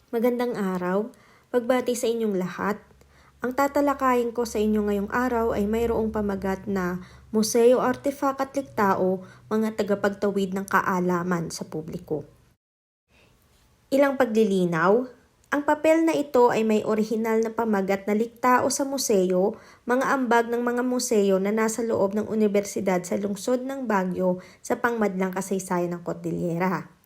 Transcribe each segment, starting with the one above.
Magandang araw. Pagbati sa inyong lahat. Ang tatalakayin ko sa inyo ngayong araw ay mayroong pamagat na Museo, Artefact at Liktao, mga tagapagtawid ng kaalaman sa publiko. Ilang paglilinaw. Ang papel na ito ay may orihinal na pamagat na liktao sa museo, mga ambag ng mga museo na nasa loob ng universidad sa lungsod ng Baguio sa pangmadlang kasaysayan ng Cordillera.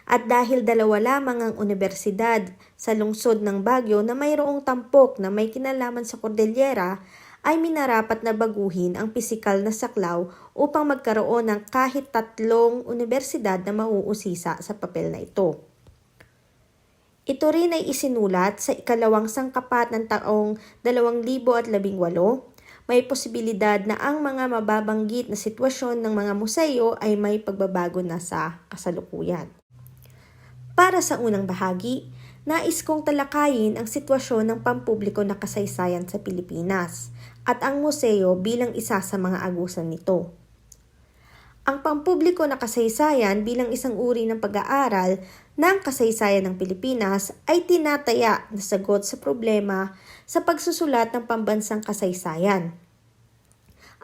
At dahil dalawa lamang ang universidad sa lungsod ng Baguio na mayroong tampok na may kinalaman sa Cordillera, ay minarapat na baguhin ang pisikal na saklaw upang magkaroon ng kahit 3 universidad na mauusisa sa papel na ito. Ito rin ay isinulat sa ikalawang sangkapat ng taong 2018. May posibilidad na ang mga mababanggit na sitwasyon ng mga museo ay may pagbabago na sa kasalukuyan. Para sa unang bahagi, nais kong talakayin ang sitwasyon ng pampubliko na kasaysayan sa Pilipinas at ang museo bilang isa sa mga agusan nito. Ang pampubliko na kasaysayan bilang isang uri ng pag-aaral ng kasaysayan ng Pilipinas ay tinataya na sagot sa problema sa pagsusulat ng pambansang kasaysayan.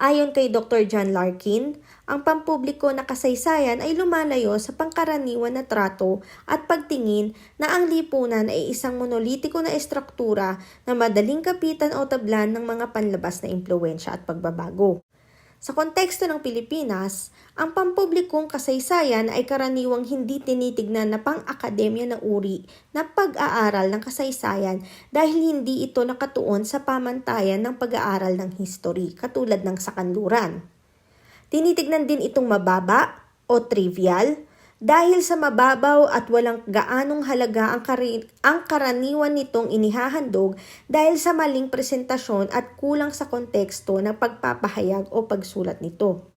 Ayon kay Dr. John Larkin, ang pampubliko na kasaysayan ay lumalayo sa pangkaraniwan na trato at pagtingin na ang lipunan ay isang monolitiko na estruktura na madaling kapitan o tablan ng mga panlabas na impluwensya at pagbabago. Sa konteksto ng Pilipinas, ang pampublikong kasaysayan ay karaniwang hindi tinitignan na pang-akademya na uri na pag-aaral ng kasaysayan dahil hindi ito nakatuon sa pamantayan ng pag-aaral ng history katulad ng sa kanluran. Tinitignan din itong mababa o trivial dahil sa mababaw at walang gaanong halaga ang karaniwan nitong inihahandog dahil sa maling presentasyon at kulang sa konteksto ng pagpapahayag o pagsulat nito.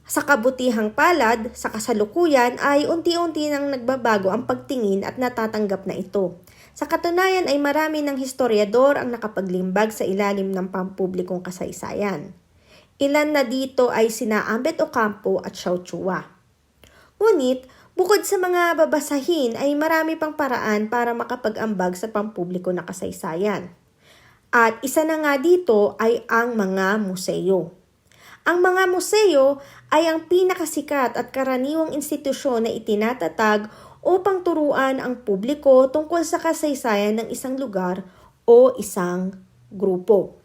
Sa kabutihang palad, sa kasalukuyan ay unti-unti nang nagbabago ang pagtingin at natatanggap na ito. Sa katunayan ay marami ng historiador ang nakapaglimbag sa ilalim ng pampublikong kasaysayan. Ilan na dito ay sina Ambet Ocampo at Xiao Chua. Ngunit, bukod sa mga babasahin ay marami pang paraan para makapag-ambag sa pampubliko na kasaysayan. At isa na nga dito ay ang mga museo. Ang mga museo ay ang pinakasikat at karaniwang institusyon na itinatatag upang turuan ang publiko tungkol sa kasaysayan ng isang lugar o isang grupo.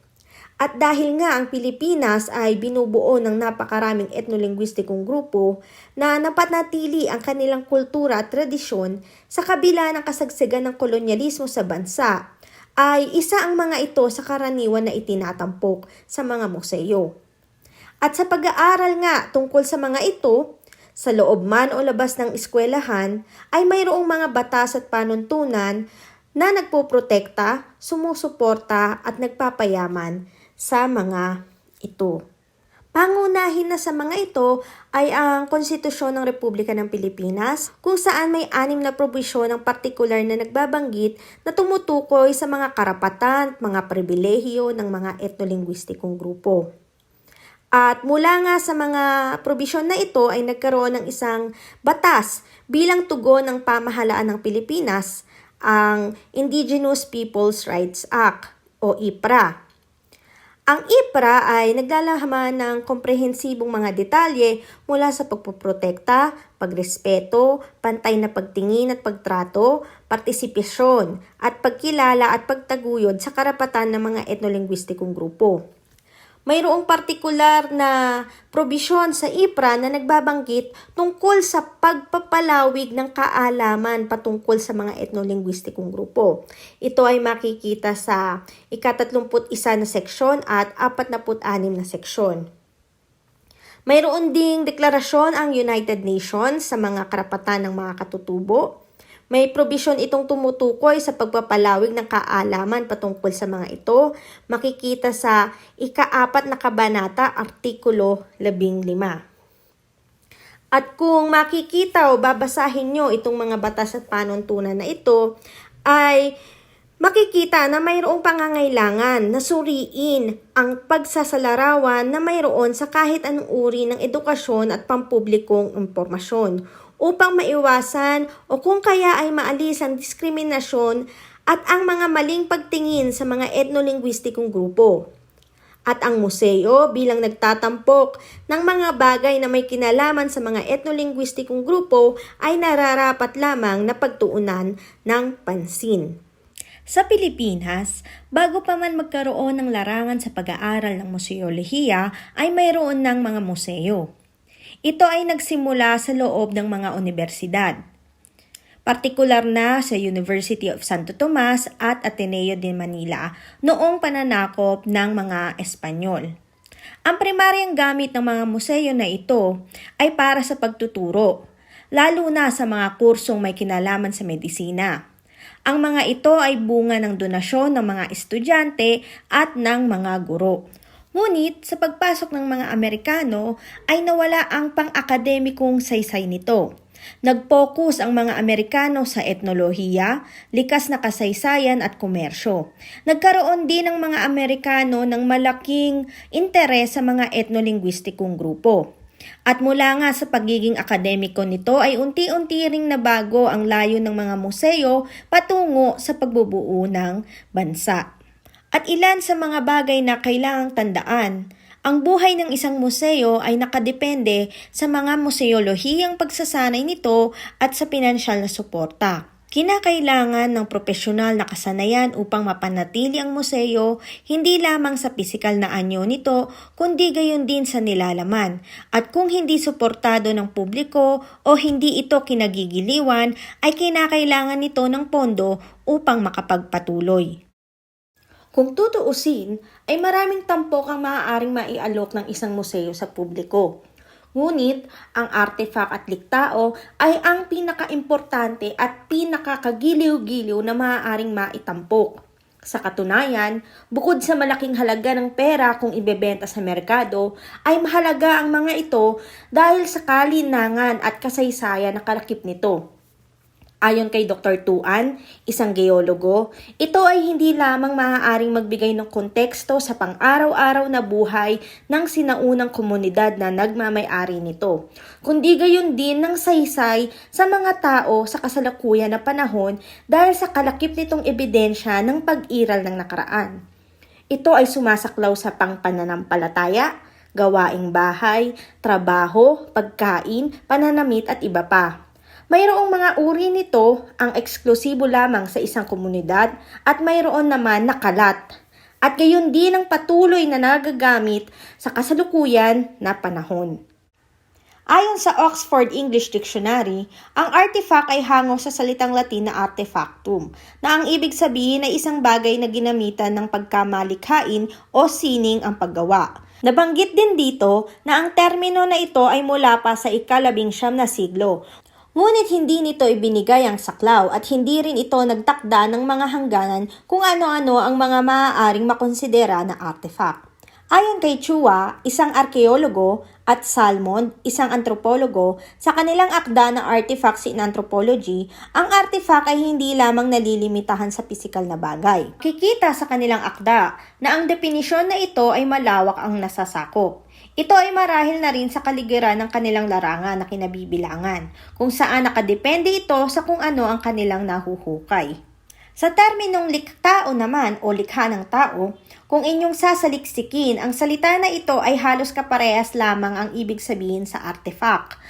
At dahil nga ang Pilipinas ay binubuo ng napakaraming etnolinguistikong grupo na napanatili ang kanilang kultura at tradisyon sa kabila ng kasagsagan ng kolonyalismo sa bansa, ay isa ang mga ito sa karaniwan na itinatampok sa mga museo. At sa pag-aaral nga tungkol sa mga ito, sa loob man o labas ng eskwelahan, ay mayroong mga batas at panuntunan na nagpoprotekta, sumusuporta at nagpapayaman sa mga ito. Pangunahin na sa mga ito ay ang Konstitusyon ng Republika ng Pilipinas kung saan may 6 na probisyon ng partikular na nagbabanggit na tumutukoy sa mga karapatan at mga pribilehiyo ng mga etnolinguistikong grupo. At mula nga sa mga probisyon na ito ay nagkaroon ng isang batas bilang tugon ng pamahalaan ng Pilipinas, ang Indigenous Peoples' Rights Act o IPRA. Ang IPRA ay naglalaman ng komprehensibong mga detalye mula sa pagpoprotekta, pagrespeto, pantay na pagtingin at pagtrato, partisipasyon at pagkilala at pagtaguyod sa karapatan ng mga etnolinguistikong grupo. Mayroong partikular na probisyon sa IPRA na nagbabanggit tungkol sa pagpapalawig ng kaalaman patungkol sa mga etnolinguistikong grupo. Ito ay makikita sa ika-31 na seksyon at 46 na seksyon. Mayroon ding deklarasyon ang United Nations sa mga karapatan ng mga katutubo. May probisyon itong tumutukoy sa pagpapalawig ng kaalaman patungkol sa mga ito, makikita sa ika-4 na kabanata, Artikulo 15. At kung makikita o babasahin nyo itong mga batas at panuntunan na ito, ay makikita na mayroong pangangailangan na suriin ang pagsasalarawan na mayroon sa kahit anong uri ng edukasyon at pampublikong impormasyon upang maiwasan o kung kaya ay maalis ang diskriminasyon at ang mga maling pagtingin sa mga etnolinguistikong grupo. At ang museo bilang nagtatampok ng mga bagay na may kinalaman sa mga etnolinguistikong grupo ay nararapat lamang na pagtuunan ng pansin. Sa Pilipinas, bago pa man magkaroon ng larangan sa pag-aaral ng museolohiya ay mayroon ng mga museo. Ito ay nagsimula sa loob ng mga universidad. Partikular na sa University of Santo Tomas at Ateneo de Manila noong pananakop ng mga Espanyol. Ang primaryang gamit ng mga museo na ito ay para sa pagtuturo, lalo na sa mga kursong may kinalaman sa medisina. Ang mga ito ay bunga ng donasyon ng mga estudyante at ng mga guro. Ngunit sa pagpasok ng mga Amerikano ay nawala ang pang-akademikong saysay nito. Nag-focus ang mga Amerikano sa etnolohiya, likas na kasaysayan at komersyo. Nagkaroon din ang mga Amerikano ng malaking interes sa mga etnolinguistikong grupo. At mula nga sa pagiging akademiko nito ay unti-unti ring nabago ang layo ng mga museo patungo sa pagbubuo ng bansa. At ilan sa mga bagay na kailangang tandaan, ang buhay ng isang museo ay nakadepende sa mga museolohiyang pagsasanay nito at sa pinansyal na suporta. Kinakailangan ng profesional na kasanayan upang mapanatili ang museo hindi lamang sa pisikal na anyo nito kundi gayon din sa nilalaman. At kung hindi suportado ng publiko o hindi ito kinagigiliwan ay kinakailangan nito ng pondo upang makapagpatuloy. Kung tutuusin, ay maraming tampok ang maaaring maialok ng isang museo sa publiko. Ngunit, ang artifact at liktao ay ang pinaka-importante at pinakakagiliw-giliw na maaaring maitampok. Sa katunayan, bukod sa malaking halaga ng pera kung ibebenta sa merkado, ay mahalaga ang mga ito dahil sa kalinangan at kasaysayan na kalakip nito. Ayon kay Dr. Tuan, isang geologo, ito ay hindi lamang maaaring magbigay ng konteksto sa pang-araw-araw na buhay ng sinaunang komunidad na nagmamay-ari nito, kundi gayon din ng saysay sa mga tao sa kasalukuyan na panahon dahil sa kalakip nitong ebidensya ng pag-iral ng nakaraan. Ito ay sumasaklaw sa pangpananampalataya, gawaing bahay, trabaho, pagkain, pananamit at iba pa. Mayroong mga uri nito ang eksklusibo lamang sa isang komunidad at mayroon naman na kalat. At gayon din ang patuloy na nagagamit sa kasalukuyan na panahon. Ayon sa Oxford English Dictionary, ang artifact ay hango sa salitang Latin na artefactum, na ang ibig sabihin ay isang bagay na ginamitan ng pagkamalikhain o sining ang paggawa. Nabanggit din dito na ang termino na ito ay mula pa sa ika-19 na siglo. Ngunit hindi nito ibinigay ang saklaw at hindi rin ito nagtakda ng mga hangganan kung ano-ano ang mga maaaring makonsidera na artifact. Ayon kay Chua, isang arkeologo, at Salmond, isang antropologo, sa kanilang akda na Artifacts in Anthropology, ang artifact ay hindi lamang nalilimitahan sa pisikal na bagay. Kikita sa kanilang akda na ang definisyon na ito ay malawak ang nasasakop. Ito ay marahil na rin sa kaligiran ng kanilang larangan na kinabibilangan, kung saan nakadepende ito sa kung ano ang kanilang nahuhukay. Sa terminong liktao naman o likha ng tao, kung inyong sasaliksikin, ang salita na ito ay halos kaparehas lamang ang ibig sabihin sa artifact.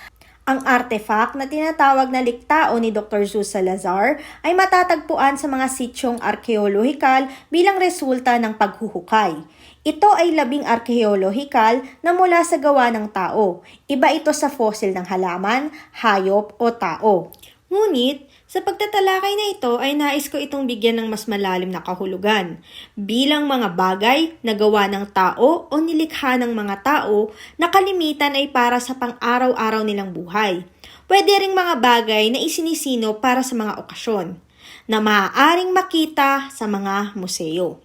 Ang artifact na tinatawag na liktao ni Dr. Zeus Salazar ay matatagpuan sa mga sityong arkeolohikal bilang resulta ng paghuhukay. Ito ay labing arkeolohikal na mula sa gawa ng tao. Iba ito sa fossil ng halaman, hayop o tao. Ngunit, sa pagtatalakay na ito ay nais ko itong bigyan ng mas malalim na kahulugan. Bilang mga bagay na gawa ng tao o nilikha ng mga tao na kalimitan ay para sa pang-araw-araw nilang buhay. Pwede ring mga bagay na isinisino para sa mga okasyon na maaaring makita sa mga museo.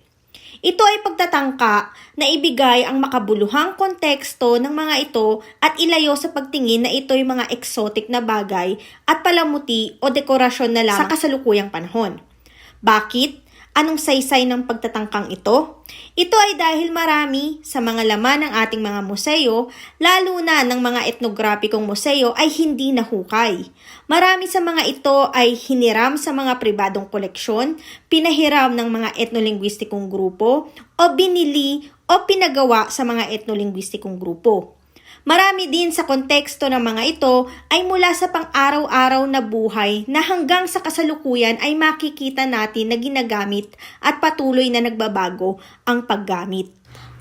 Ito ay pagtatangka na ibigay ang makabuluhang konteksto ng mga ito at ilayo sa pagtingin na ito'y mga exotic na bagay at palamuti o dekorasyon na lang sa kasalukuyang panahon. Bakit? Anong saysay ng pagtatangkang ito? Ito ay dahil marami sa mga laman ng ating mga museo, lalo na ng mga etnograpikong museo ay hindi nahukay. Marami sa mga ito ay hiniram sa mga pribadong koleksyon, pinahiram ng mga etnolinguistikong grupo, o binili o pinagawa sa mga etnolinguistikong grupo. Marami din sa konteksto ng mga ito ay mula sa pang-araw-araw na buhay na hanggang sa kasalukuyan ay makikita natin na ginagamit at patuloy na nagbabago ang paggamit.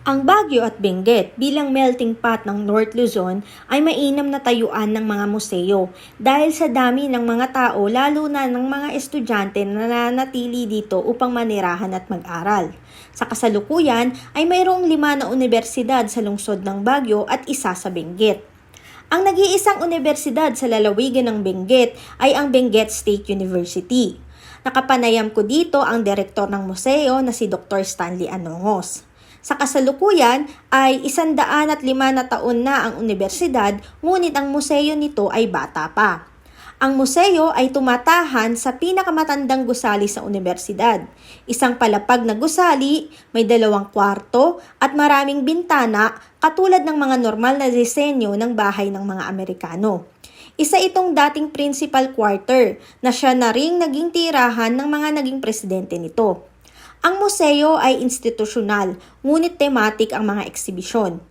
Ang Baguio at Benguet bilang melting pot ng North Luzon ay mainam na tayuan ng mga museo dahil sa dami ng mga tao lalo na ng mga estudyante na nananatili dito upang manirahan at mag-aral. Sa kasalukuyan ay mayroong 5 na universidad sa lungsod ng Baguio at 1 sa Benguet. Ang nag-iisang universidad sa lalawigan ng Benguet ay ang Benguet State University. Nakapanayam ko dito ang direktor ng museo na si Dr. Stanley Anongos. Sa kasalukuyan ay 105 na taon na ang universidad, ngunit ang museo nito ay bata pa. Ang museo ay tumatahan sa pinakamatandang gusali sa universidad. Isang palapag na gusali, may 2 kwarto at maraming bintana katulad ng mga normal na disenyo ng bahay ng mga Amerikano. Isa itong dating principal quarter na siya na ring naging tirahan ng mga naging presidente nito. Ang museo ay institusyonal, ngunit thematic ang mga eksibisyon.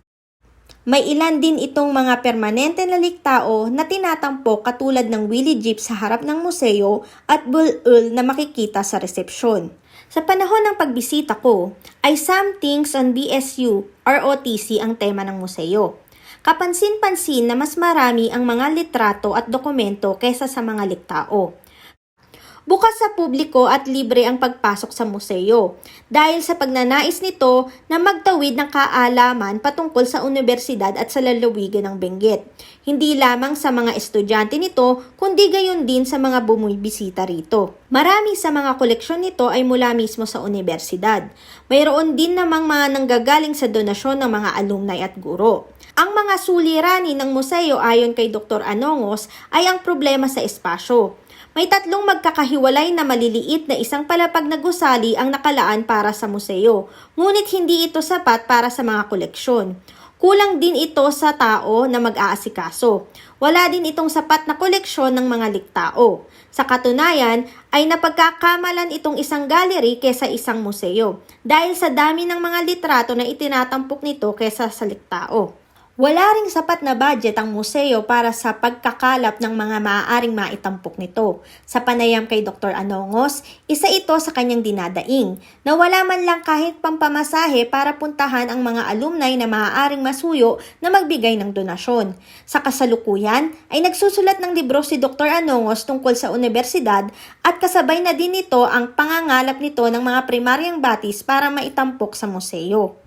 May ilan din itong mga permanente na liktao na tinatampok katulad ng Willie Jeep sa harap ng museo at Bull na makikita sa resepsyon. Sa panahon ng pagbisita ko, ay Some Things on BSU or OTC ang tema ng museo. Kapansin-pansin na mas marami ang mga litrato at dokumento kaysa sa mga liktao. Bukas sa publiko at libre ang pagpasok sa museo dahil sa pagnanais nito na magtawid ng kaalaman patungkol sa universidad at sa lalawigan ng Benguet. Hindi lamang sa mga estudyante nito kundi gayon din sa mga bumibisita rito. Marami sa mga koleksyon nito ay mula mismo sa universidad. Mayroon din namang mga nanggagaling sa donasyon ng mga alumni at guro. Ang mga suliranin ng museo ayon kay Dr. Anongos ay ang problema sa espasyo. May 3 magkakahiwalay na maliliit na isang palapag na gusali ang nakalaan para sa museo, ngunit hindi ito sapat para sa mga koleksyon. Kulang din ito sa tao na mag-aasikaso. Wala din itong sapat na koleksyon ng mga liktao. Sa katunayan, ay napagkakamalan itong isang gallery kesa isang museo dahil sa dami ng mga litrato na itinatampok nito kesa sa liktao. Wala ring sapat na budget ang museo para sa pagkakalap ng mga maaaring maitampok nito. Sa panayam kay Dr. Anongos, isa ito sa kanyang dinadaing, na wala man lang kahit pampamasahe para puntahan ang mga alumni na maaaring masuyo na magbigay ng donasyon. Sa kasalukuyan, ay nagsusulat ng libro si Dr. Anongos tungkol sa universidad at kasabay na din nito ang pangangalap nito ng mga primaryang batis para maitampok sa museo.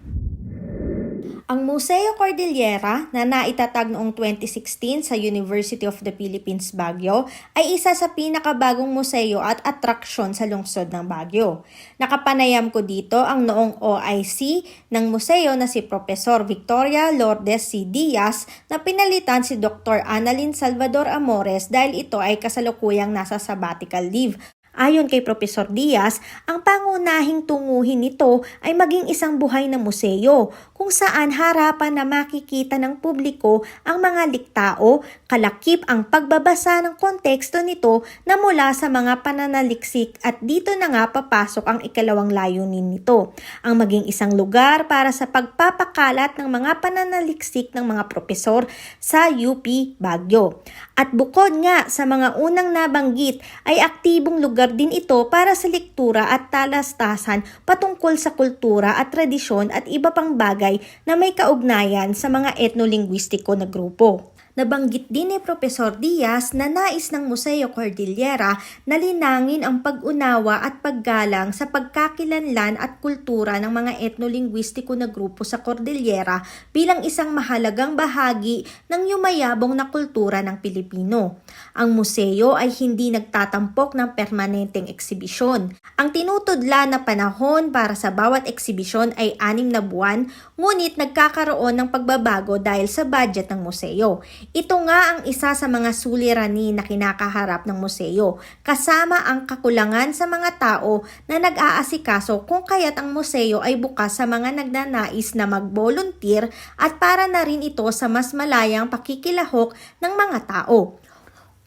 Ang Museo Cordillera na naitatag noong 2016 sa University of the Philippines, Baguio ay isa sa pinakabagong museo at atraksyon sa lungsod ng Baguio. Nakapanayam ko dito ang noong OIC ng museo na si Professor Victoria Lourdes C. Diaz na pinalitan si Dr. Annalyn Salvador Amores dahil ito ay kasalukuyang nasa sabbatical leave. Ayon kay Professor Diaz, ang pangunahing tunguhin nito ay maging isang buhay na museo kung saan harapan na makikita ng publiko ang mga liktao, kalakip ang pagbabasa ng konteksto nito na mula sa mga pananaliksik at dito na nga papasok ang ikalawang layunin nito, ang maging isang lugar para sa pagpapakalat ng mga pananaliksik ng mga propesor sa UP Baguio. At bukod nga sa mga unang nabanggit ay aktibong lugar din ito para sa lektura at talastasan patungkol sa kultura at tradisyon at iba pang bagay na may kaugnayan sa mga etnolinguistiko na grupo. Nabanggit din ni Professor Diaz na nais ng Museo Cordillera na linangin ang pag-unawa at paggalang sa pagkakilanlan at kultura ng mga etnolinguistiko na grupo sa Cordillera bilang isang mahalagang bahagi ng yumayabong na kultura ng Pilipino. Ang museo ay hindi nagtatampok ng permanenteng eksibisyon. Ang tinutudla na panahon para sa bawat eksibisyon ay 6 na buwan, ngunit nagkakaroon ng pagbabago dahil sa budget ng museo. Ito nga ang isa sa mga suliranin na kinakaharap ng museo, kasama ang kakulangan sa mga tao na nag-aasikaso kung kaya't ang museo ay bukas sa mga nagnanais na mag-volunteer at para na rin ito sa mas malayang pakikilahok ng mga tao.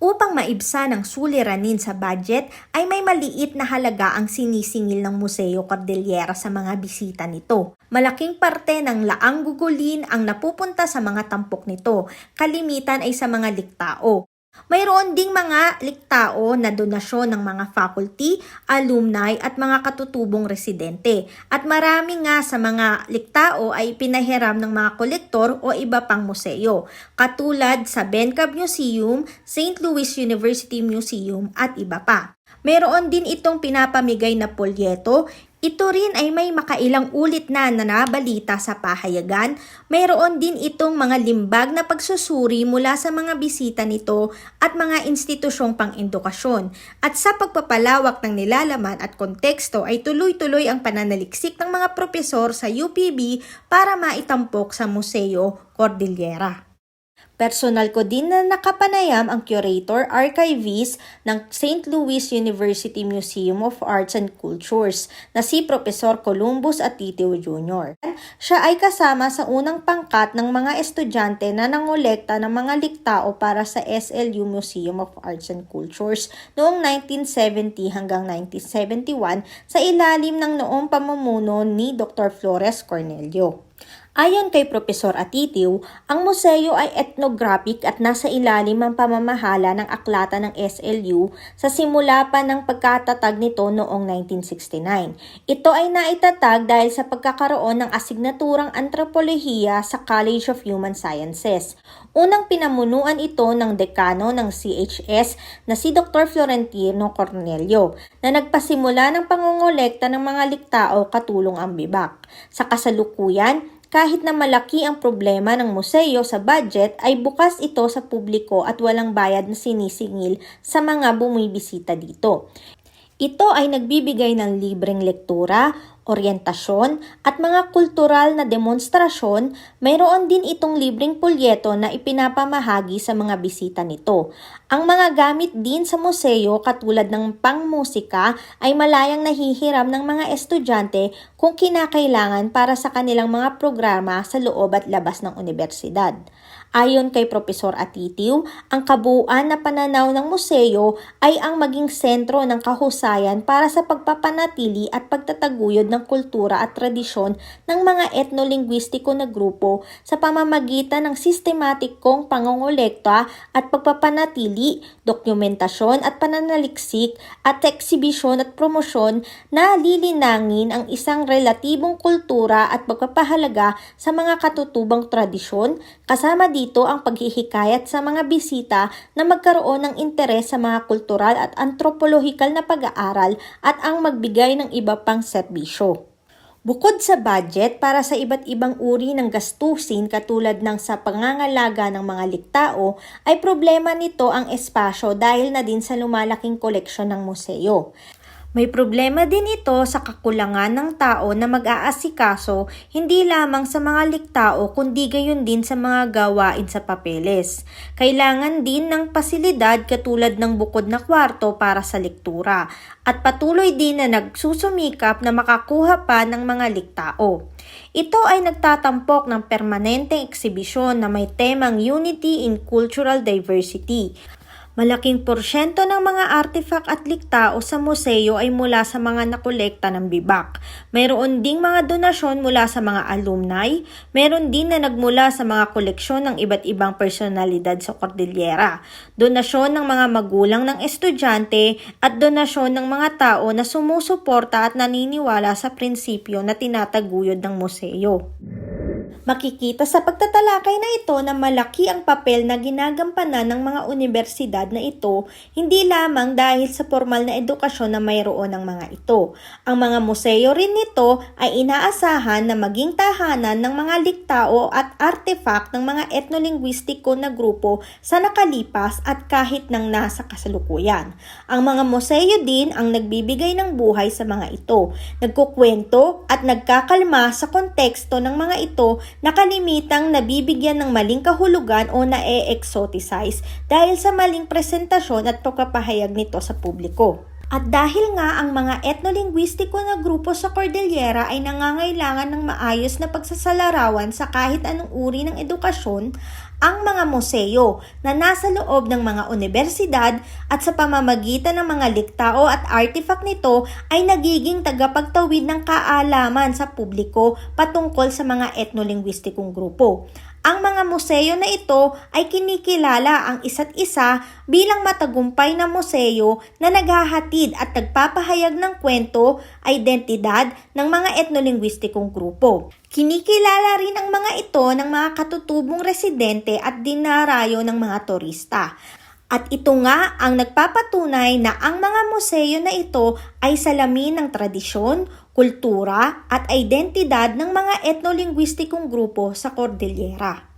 Upang maibsan ang suliranin sa budget ay may maliit na halaga ang sinisingil ng Museo Cordillera sa mga bisita nito. Malaking parte ng laang gugulin ang napupunta sa mga tampok nito, kalimitan ay sa mga liktao. Mayroon ding mga liktao na donasyon ng mga faculty, alumni at mga katutubong residente. At marami nga sa mga liktao ay pinahiram ng mga kolektor o iba pang museo, katulad sa Bencab Museum, St. Louis University Museum at iba pa. Meron din itong pinapamigay na polyeto. Ito rin ay may makailang ulit na nabalita sa pahayagan. Mayroon din itong mga limbag na pagsusuri mula sa mga bisita nito at mga institusyong pang-edukasyon. At sa pagpapalawak ng nilalaman at konteksto ay tuloy-tuloy ang pananaliksik ng mga propesor sa UPB para maitampok sa Museo Cordillera. Personal ko din na nakapanayam ang curator, archivist ng St. Louis University Museum of Arts and Cultures na si Professor Columbus Atitio Jr. Siya ay kasama sa unang pangkat ng mga estudyante na nangolekta ng mga liktao para sa SLU Museum of Arts and Cultures noong 1970 hanggang 1971 sa ilalim ng noong pamumuno ni Dr. Flores Cornelio. Ayon kay Profesor Atitio, ang museo ay ethnographic at nasa ilalim ang pamamahala ng aklatan ng SLU sa simula pa ng pagkatatag nito noong 1969. Ito ay naitatag dahil sa pagkakaroon ng asignaturang antropolohiya sa College of Human Sciences. Unang pinamunuan ito ng dekano ng CHS na si Dr. Florentino Cornelio na nagpasimula ng pangongolekta ng mga liktao katulong ang bibak. Sa kasalukuyan, kahit na malaki ang problema ng museo sa budget ay bukas ito sa publiko at walang bayad na sinisingil sa mga bumibisita dito. Ito ay nagbibigay ng libreng lektura, oryentasyon at mga kultural na demonstrasyon. Mayroon din itong libreng polyeto na ipinapamahagi sa mga bisita nito. Ang mga gamit din sa museo katulad ng pangmusika ay malayang nahihiram ng mga estudyante kung kinakailangan para sa kanilang mga programa sa loob at labas ng universidad. Ayon kay Profesor Atitio, ang kabuuan na pananaw ng museo ay ang maging sentro ng kahusayan para sa pagpapanatili at pagtataguyod ng kultura at tradisyon ng mga etnolinguistiko na grupo sa pamamagitan ng sistematikong pangongolekta at pagpapanatili, dokumentasyon at pananaliksik at eksibisyon at promosyon na lilinangin ang isang relatibong kultura at pagpapahalaga sa mga katutubang tradisyon, kasama dito ang paghihikayat sa mga bisita na magkaroon ng interes sa mga kultural at antropolohikal na pag-aaral at ang magbigay ng iba pang serbisyo. Bukod sa budget para sa iba't ibang uri ng gastusin katulad ng sa pangangalaga ng mga liktao, ay problema nito ang espasyo dahil na din sa lumalaking koleksyon ng museo. May problema din ito sa kakulangan ng tao na mag-aasikaso hindi lamang sa mga liktao kundi gayon din sa mga gawain sa papeles. Kailangan din ng pasilidad katulad ng bukod na kwarto para sa lektura at patuloy din na nagsusumikap na makakuha pa ng mga liktao. Ito ay nagtatampok ng permanenteng eksibisyon na may temang Unity in Cultural Diversity. Malaking porsyento ng mga artifact at liktao sa museo ay mula sa mga nakolekta ng bibak. Mayroon ding mga donasyon mula sa mga alumni, mayroon din na nagmula sa mga koleksyon ng iba't ibang personalidad sa Cordillera, donasyon ng mga magulang ng estudyante at donasyon ng mga tao na sumusuporta at naniniwala sa prinsipyo na tinataguyod ng museo. Makikita sa pagtatalakay na ito na malaki ang papel na ginagampanan ng mga universidad na ito, hindi lamang dahil sa formal na edukasyon na mayroon ng mga ito. Ang mga museo rin nito ay inaasahan na maging tahanan ng mga liktao at artifact ng mga etnolinguistiko na grupo sa nakalipas at kahit ng nasa kasalukuyan. Ang mga museo din ang nagbibigay ng buhay sa mga ito, nagkukwento at nagkakalma sa konteksto ng mga ito na kalimitang nabibigyan ng maling kahulugan o na-exoticize dahil sa maling presentasyon at pagpapahayag nito sa publiko. At dahil nga ang mga etnolinguistiko na grupo sa Cordillera ay nangangailangan ng maayos na pagsasalarawan sa kahit anong uri ng edukasyon, ang mga museo na nasa loob ng mga universidad at sa pamamagitan ng mga liktao at artifact nito ay nagiging tagapagtawid ng kaalaman sa publiko patungkol sa mga etnolinguistikong grupo. Ang mga museo na ito ay kinikilala ang isa't isa bilang matagumpay na museo na naghahatid at nagpapahayag ng kwento, identidad ng mga etnolinguistikong grupo. Kinikilala rin ang mga ito ng mga katutubong residente at dinarayo ng mga turista. At ito nga ang nagpapatunay na ang mga museo na ito ay salamin ng tradisyon, kultura at identidad ng mga etnolinguistikong grupo sa Cordillera.